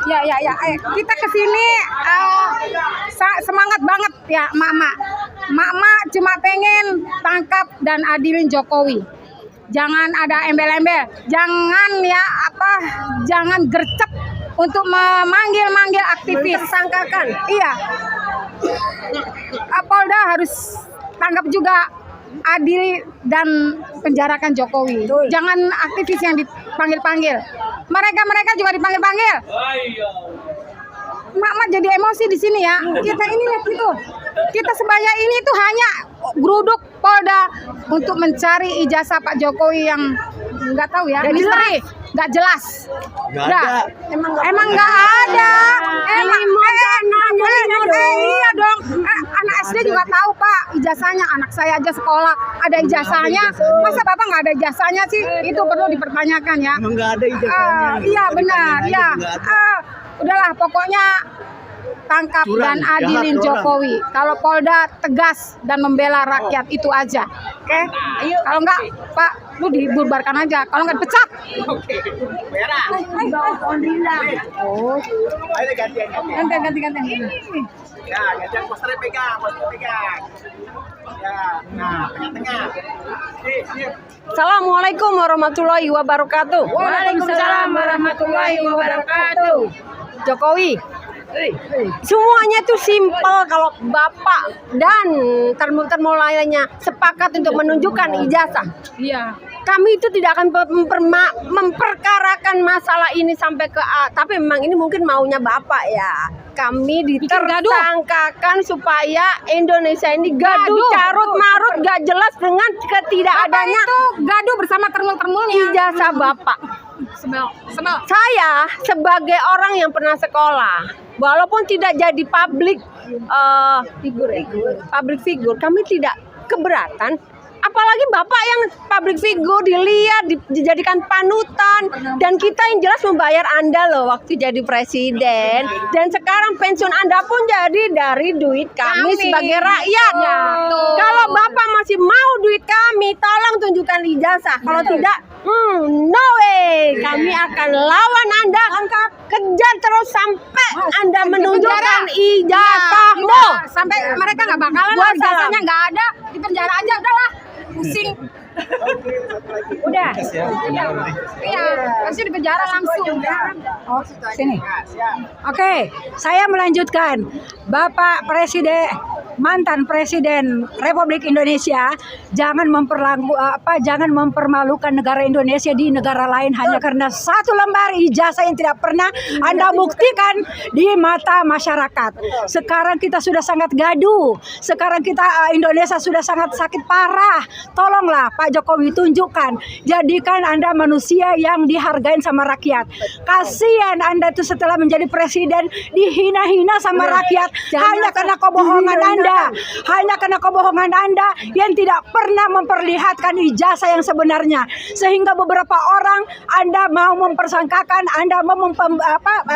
Ya. Kita kesini semangat banget ya, Mak cuma pengen tangkap dan adilin Jokowi. Jangan ada embel-embel, jangan gercep untuk memanggil aktivis. Tersangkakan. Iya. Polda harus tangkap juga, adili dan penjarakan Jokowi. Jangan aktivis yang dipanggil-panggil. Mereka juga dipanggil-panggil. Mak jadi emosi di sini ya. Kita ini lihat itu. Kita sebaya ini tuh hanya geruduk Polda untuk mencari ijazah Pak Jokowi yang nggak tahu ya, misteri, nggak jelas. Emang nggak ada. Iya dong. Anak SD juga tahu Pak ijazahnya. Anak saya aja sekolah ada ijazahnya. Masa Bapak nggak ada ijazahnya sih? Itu perlu dipertanyakan ya. Emang nggak ada ijazahnya. Iya benar ya. Udahlah pokoknya tangkap dan adilin Jokowi. Kalau Polda tegas dan membela rakyat itu aja. Oke? Kalau enggak, Pak, lu dibubarkan aja. Kalau enggak dipecat. Oke. Merah. Oh. Ayo gantian. Ganti. Ya, gantian posternya pegang. Ya, nah, tengah-tengah. Sip. Assalamualaikum warahmatullahi wabarakatuh. Waalaikumsalam warahmatullahi wabarakatuh. Jokowi, semuanya tuh simpel kalau Bapak dan termo lainnya sepakat untuk menunjukkan ijazah. Iya. Kami itu tidak akan memperkarakan masalah ini sampai ke A. Tapi memang ini mungkin maunya Bapak ya. Kami ditersangkakan supaya Indonesia ini gaduh, carut-marut, gak jelas dengan ketidakadanya itu gaduh bersama termul-termulnya ijazah Bapak. Semel. Saya sebagai orang yang pernah sekolah, walaupun tidak jadi public figure, kami tidak keberatan. Apalagi Bapak yang public figure dilihat, dijadikan panutan, dan kita yang jelas membayar Anda loh waktu jadi presiden, dan sekarang pensiun Anda pun jadi dari duit kami sebagai rakyat. Kalau Bapak masih mau duit kami, tolong tunjukkan ijazah. Kalau tidak, no way, kami akan lawan Anda, kejar terus sampai Anda menunjukkan ijazahmu. Sampai mereka nggak bakalan, ijazahnya nggak ada, di penjara aja udahlah. Pusing. Udah. Iya, pasti di penjara langsung. Oh, sini. Oke, saya melanjutkan. Bapak Presiden, mantan Presiden Republik Indonesia, jangan mempermalukan negara Indonesia di negara lain hanya karena satu lembar ijazah yang tidak pernah Anda buktikan di mata masyarakat. Sekarang kita sudah sangat gaduh. Sekarang kita Indonesia sudah sangat sakit parah. Tolonglah Pak Jokowi, tunjukkan, jadikan Anda manusia yang dihargain sama rakyat. Kasihan Anda tuh setelah menjadi presiden dihina-hina sama rakyat hanya karena kebohongan Anda yang tidak pernah memperlihatkan ijazah yang sebenarnya, sehingga beberapa orang Anda mau mempersangkakan, Anda mau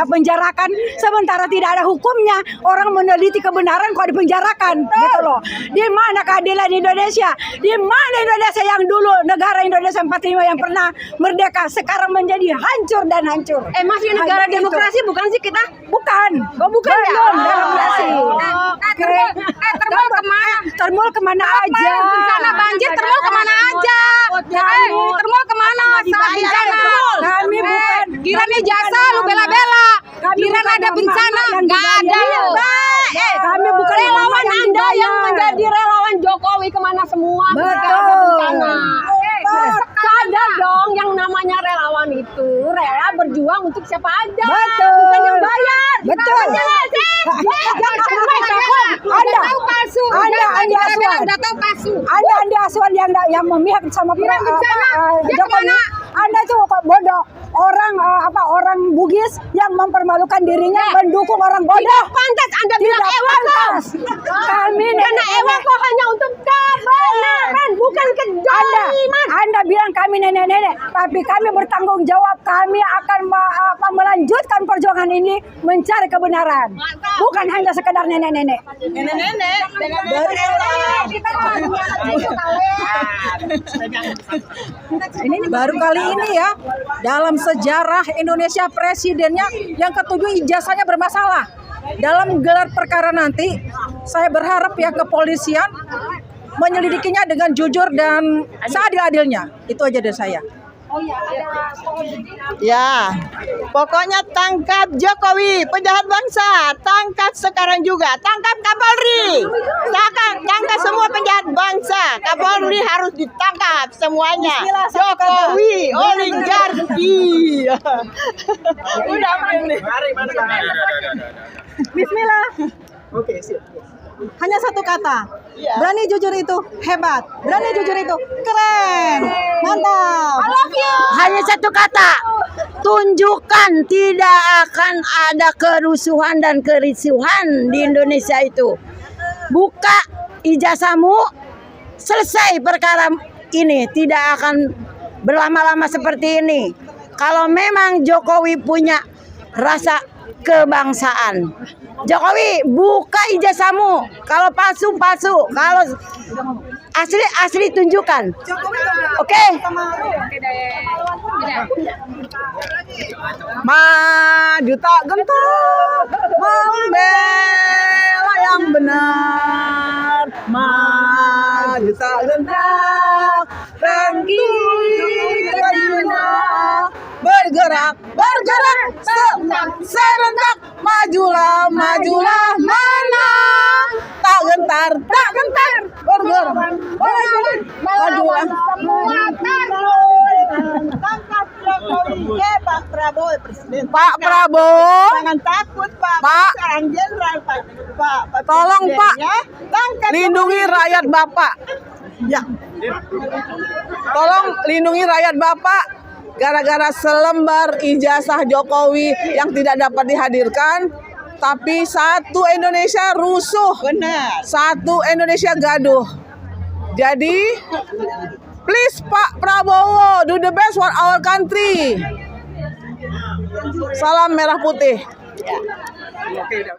penjarakan, sementara tidak ada hukumnya. Orang meneliti kebenaran kok dipenjarakan, gitu loh. Di mana keadilan Indonesia? Di mana Indonesia yang dulu negara Indonesia 45 yang pernah merdeka sekarang menjadi hancur dan hancur? Masih negara demokrasi bukan sih kita? Bukan ya? Demokrasi. Termul kemana? Termul kemana aja? Bencana banjir, termul kemana aja? Termul kemana? Saat bencana. Kami bukan. Kiran ijazah lu bela-bela. Kiran ada bencana, nggak ada lu. Kami bukan relawan Anda yang menjadi relawan Jokowi kemana semua. Betul. Sadar dong, yang namanya relawan itu rela berjuang untuk siapa aja. Betul. Bukan yang bayar. Betul. Udah tahu palsu. Anda asuhan yang memihak sama Jokowi. Anda tuh kok bodoh. Orang Bugis yang mempermalukan dirinya mendukung orang bodoh. Pantas Anda bilang ewako. Karena ewako hanya untuk kebenaran, bukan kezaliman. Anda bilang kami nenek-nenek, tapi kami bertanggung jawab. Kami akan melanjutkan perjuangan perjuangan ini mencari kebenaran, bukan hanya sekedar nenek-nenek. Ini baru kali ini ya dalam sejarah Indonesia presidennya yang ketujuh ijazahnya bermasalah. Dalam gelar perkara nanti saya berharap pihak kepolisian menyelidikinya dengan jujur dan seadil-adilnya. Itu aja dari saya. Ya, pokoknya tangkap Jokowi, penjahat bangsa. Tangkap sekarang juga. Tangkap Kapolri. Tangkap semua penjahat bangsa. Kapolri harus ditangkap semuanya. Jokowi, oligarki. Udah ini. Mari. Bismillah. Oke, siap. Hanya satu kata. Berani jujur itu hebat. Berani jujur itu keren. Mantap. I love you. Hanya satu kata, tunjukkan tidak akan ada kerusuhan dan kericuhan di Indonesia itu. Buka ijazahmu, selesai perkara ini, tidak akan berlama-lama seperti ini. Kalau memang Jokowi punya rasa kebangsaan, Jokowi buka ijazahmu. Kalau palsu, kalau asli tunjukkan. Oke. Maju tak gentar, membela yang benar. Maju tak gentar, dan kita bergerak serentak. Majulah mana, tak gentar, bergerak. Majulah. Tangkap Jokowi, Pak Prabowo presiden. Pak Prabowo, jangan takut Pak. Sekarang jenderal Pak. Tolong Pak, lindungi rakyat Bapak. Ya. Tolong lindungi rakyat Bapak. Gara-gara selembar ijazah Jokowi yang tidak dapat dihadirkan, tapi satu Indonesia rusuh. Benar. Satu Indonesia gaduh. Jadi, please Pak Prabowo, do the best for our country. Salam merah putih. Oke,